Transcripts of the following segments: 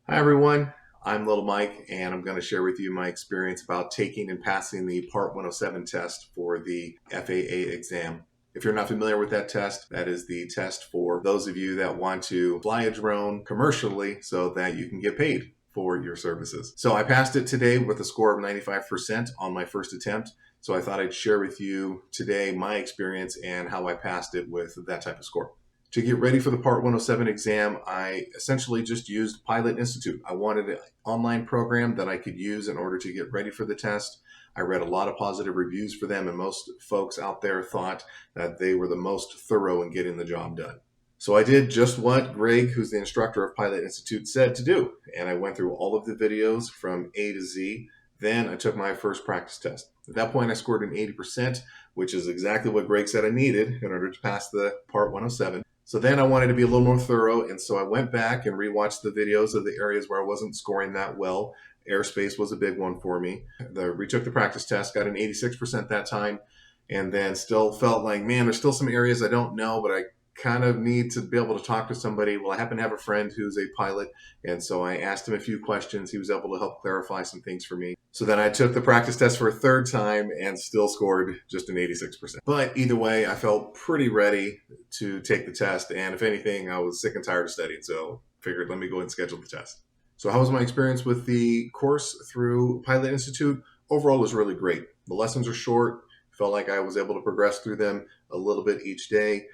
Hi everyone, I'm Little Mike and I'm going to share with you my experience about taking and passing the Part 107 test for the FAA exam. If you're not familiar with that test, that is the test for those of you that want to fly a drone commercially so that you can get paid for your services. So I passed it today with a score of 95% on my first attempt. So I thought I'd share with you today my experience and how I passed it with that type of score. To get ready for the Part 107 exam, I essentially just used Pilot Institute. I wanted an online program that I could use in order to get ready for the test. I read a lot of positive reviews for them, and most folks out there thought that they were the most thorough in getting the job done. So I did just what Greg, who's the instructor of Pilot Institute, said to do, and I went through all of the videos from A to Z. Then I took my first practice test. At that point, I scored an 80%, which is exactly what Greg said I needed in order to pass the Part 107. So then I wanted to be a little more thorough, and so I went back and rewatched the videos of the areas where I wasn't scoring that well. Airspace was a big one for me. Retook the practice test, got an 86% that time, and then still felt like, man, there's still some areas I don't know, but I kind of need to be able to talk to somebody. Well, I happen to have a friend who's a pilot, and so I asked him a few questions. He was able to help clarify some things for me. So then I took the practice test for a third time and still scored just an 86%. But either way, I felt pretty ready to take the test. And if anything, I was sick and tired of studying. So figured, let me go ahead and schedule the test. So how was my experience with the course through Pilot Institute? Overall, it was really great. The lessons are short. Felt like I was able to progress through them a little bit each day.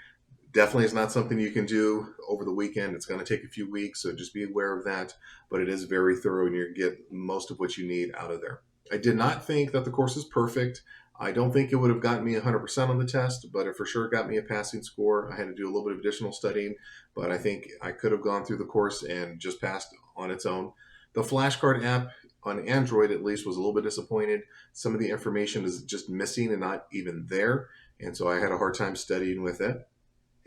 Definitely is not something you can do over the weekend. It's going to take a few weeks, so just be aware of that. But it is very thorough, and you get most of what you need out of there. I did not think that the course is perfect. I don't think it would have gotten me 100% on the test, but it for sure got me a passing score. I had to do a little bit of additional studying, but I think I could have gone through the course and just passed on its own. The flashcard app on Android, at least, was a little bit disappointed. Some of the information is just missing and not even there, and so I had a hard time studying with it.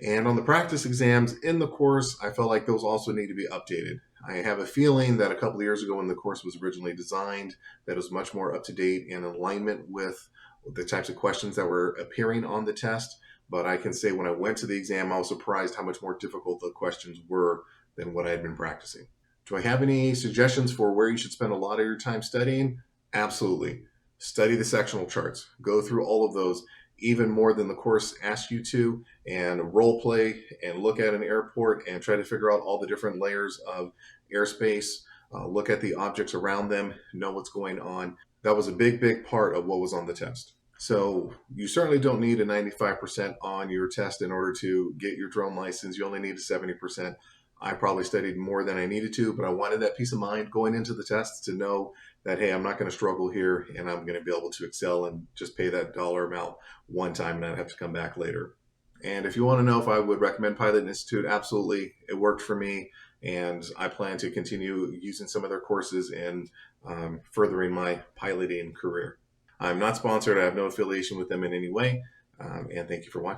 And on the practice exams in the course, I felt like those also need to be updated. I have a feeling that a couple of years ago when the course was originally designed, that it was much more up to date and in alignment with the types of questions that were appearing on the test. But I can say when I went to the exam, I was surprised how much more difficult the questions were than what I had been practicing. Do I have any suggestions for where you should spend a lot of your time studying? Absolutely. Study the sectional charts. Go through all of those even more than the course asks you to, and role play and look at an airport and try to figure out all the different layers of airspace. Look at the objects around them, know what's going on. That was a big part of what was on the test. So you certainly don't need a 95% on your test in order to get your drone license. You only need a 70%. I probably studied more than I needed to, but I wanted that peace of mind going into the tests to know that, hey, I'm not going to struggle here and I'm going to be able to excel and just pay that dollar amount one time and not have to come back later. And if you want to know if I would recommend Pilot Institute, absolutely. It worked for me, and I plan to continue using some of their courses and furthering my piloting career. I'm not sponsored. I have no affiliation with them in any way. And thank you for watching.